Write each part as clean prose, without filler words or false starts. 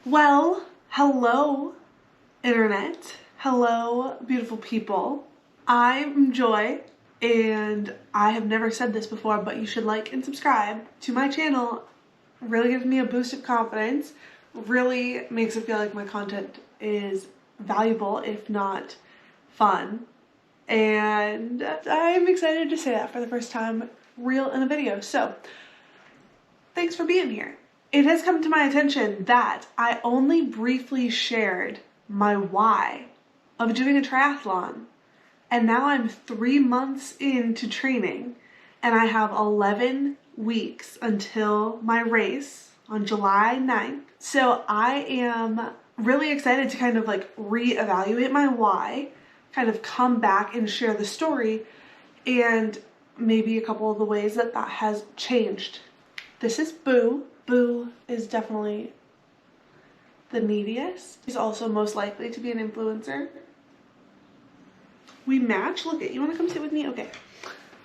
Well, hello, internet. Hello, beautiful people. I'm Joy, and I have never said this before, but you should like and subscribe to my channel. Really gives me a boost of confidence. Really makes it feel like my content is valuable, if not fun. And I'm excited to say that for the first time real in a video. So, thanks for being here. It has come to my attention that I only briefly shared my why of doing a triathlon. And now I'm 3 months into training and I have 11 weeks until my race on July 9th. So I am really excited to kind of like reevaluate my why, kind of come back and share the story and maybe a couple of the ways that that has changed. This is Boo. Boo is definitely the neediest. He's also most likely to be an influencer. We match. Look at you. Want to come sit with me? Okay.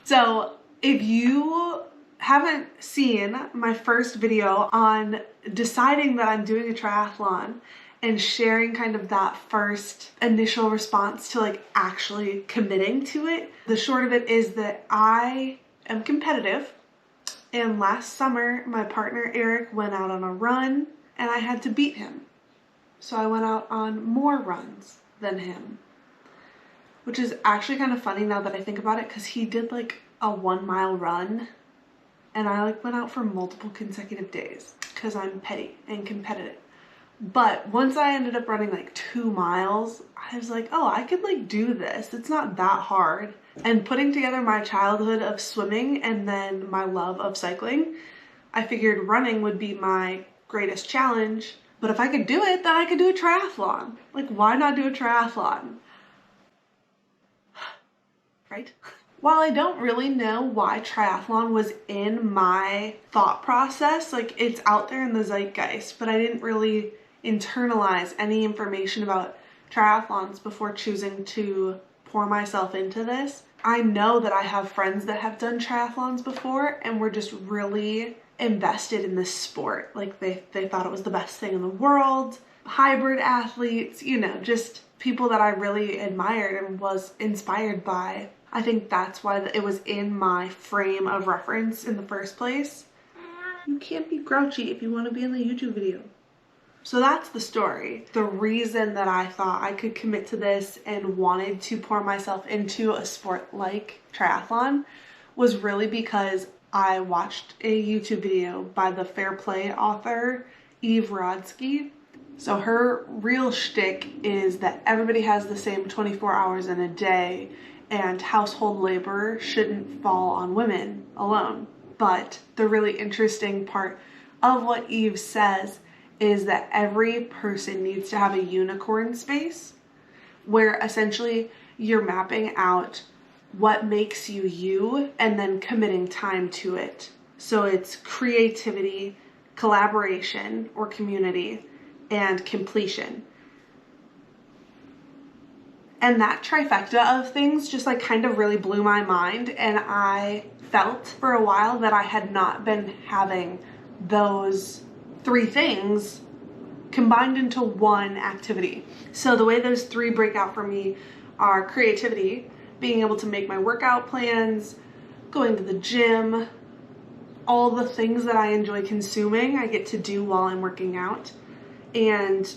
So if you haven't seen my first video on deciding that I'm doing a triathlon and sharing kind of that first initial response to like actually committing to it, the short of it is that I am competitive. And last summer, my partner Eric went out on a run and I had to beat him. So I went out on more runs than him, which is actually kind of funny now that I think about it, because he did like a 1 mile run and I like went out for multiple consecutive days because I'm petty and competitive. But once I ended up running like 2 miles, I was like, oh, I could like do this. It's not that hard. And putting together my childhood of swimming and then my love of cycling, I figured running would be my greatest challenge. But if I could do it, then I could do a triathlon. Like, why not do a triathlon? Right? While I don't really know why triathlon was in my thought process, like it's out there in the zeitgeist, but I didn't really internalize any information about triathlons before choosing to pour myself into this. I know that I have friends that have done triathlons before and were just really invested in this sport. Like they thought it was the best thing in the world. Hybrid athletes, you know, just people that I really admired and was inspired by. I think that's why it was in my frame of reference in the first place. You can't be grouchy if you want to be in the YouTube video. So that's the story. The reason that I thought I could commit to this and wanted to pour myself into a sport like triathlon was really because I watched a YouTube video by the Fair Play author, Eve Rodsky. So her real shtick is that everybody has the same 24 hours in a day and household labor shouldn't fall on women alone. But the really interesting part of what Eve says is that every person needs to have a unicorn space where essentially you're mapping out what makes you you and then committing time to it. So it's creativity, collaboration or community, and completion. And that trifecta of things just like kind of really blew my mind, and I felt for a while that I had not been having those 3 things combined into one activity. So the way those 3 break out for me are creativity, being able to make my workout plans, going to the gym, all the things that I enjoy consuming I get to do while I'm working out, and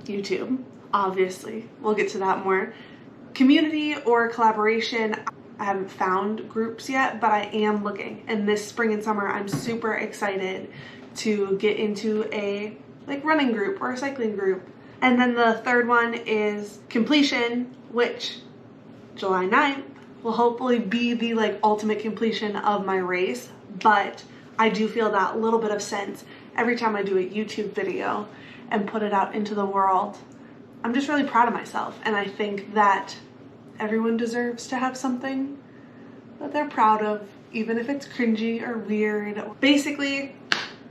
YouTube, obviously. We'll get to that more. Community or collaboration, I haven't found groups yet, but I am looking. And this spring and summer, I'm super excited to get into a like running group or a cycling group. And then the third one is completion, which July 9th will hopefully be the like ultimate completion of my race. But I do feel that little bit of sense every time I do a YouTube video and put it out into the world. I'm just really proud of myself, and I think that everyone deserves to have something that they're proud of, even if it's cringy or weird. Basically,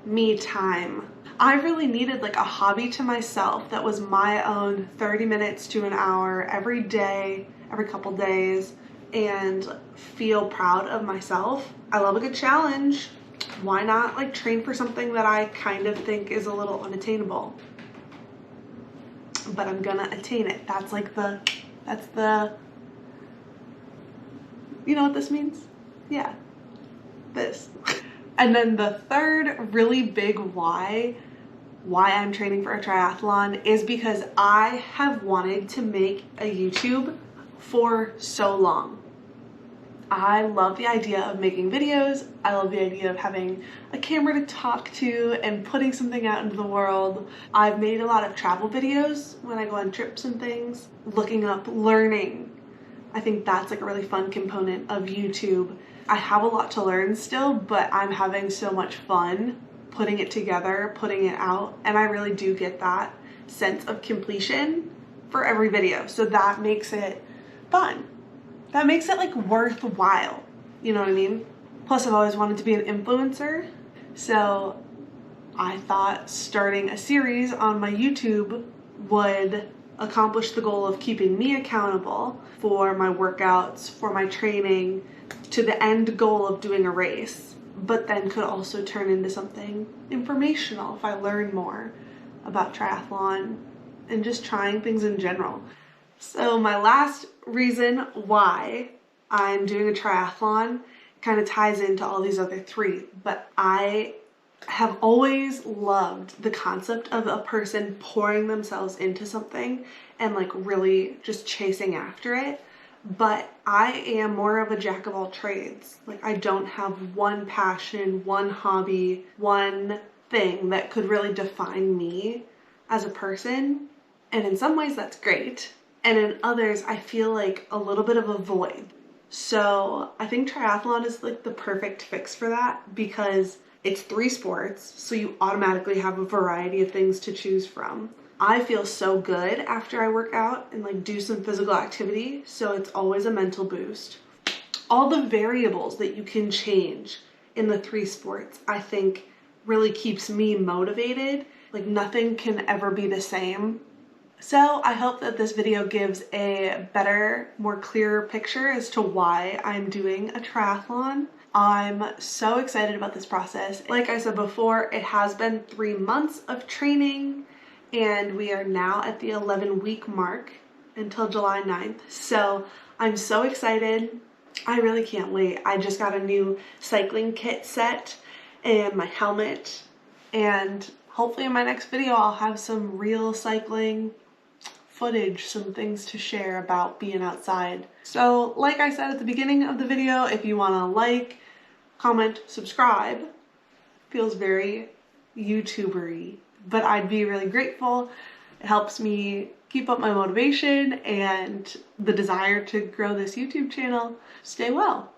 me time. I really needed like a hobby to myself that was my own 30 minutes to an hour every day, every couple days, and feel proud of myself. I love a good challenge. Why not like train for something that I kind of think is a little unattainable? but I'm gonna attain it. That's like that's the, you know what this means? Yeah, this. And then the third really big why I'm training for a triathlon is because I have wanted to make a YouTube for so long. I love the idea of making videos. I love the idea of having a camera to talk to and putting something out into the world. I've made a lot of travel videos when I go on trips and things, looking up, learning. I think that's like a really fun component of YouTube. I have a lot to learn still, but I'm having so much fun putting it together, putting it out, and I really do get that sense of completion for every video. So that makes it fun. That makes it like worthwhile, you know what I mean? Plus I've always wanted to be an influencer, so I thought starting a series on my YouTube would accomplish the goal of keeping me accountable for my workouts, for my training, to the end goal of doing a race, but then could also turn into something informational if I learn more about triathlon and just trying things in general. So my last reason why I'm doing a triathlon kind of ties into all these other three, but I have always loved the concept of a person pouring themselves into something and like really just chasing after it. But I am more of a jack of all trades. Like I don't have one passion, one hobby, one thing that could really define me as a person. And in some ways that's great. And in others, I feel like a little bit of a void. So I think triathlon is like the perfect fix for that because it's 3 sports, so you automatically have a variety of things to choose from. I feel so good after I work out and like do some physical activity, so it's always a mental boost. All the variables that you can change in the 3 sports, I think really keeps me motivated. Like nothing can ever be the same. So I hope that this video gives a better, more clearer picture as to why I'm doing a triathlon. I'm so excited about this process. Like I said before, it has been 3 months of training and we are now at the 11-week mark until July 9th. So I'm so excited. I really can't wait. I just got a new cycling kit set and my helmet, and hopefully in my next video I'll have some real cycling footage, some things to share about being outside. So like I said at the beginning of the video, if you want to like, comment, subscribe, feels very YouTuber-y, but I'd be really grateful. It helps me keep up my motivation and the desire to grow this YouTube channel. Stay well.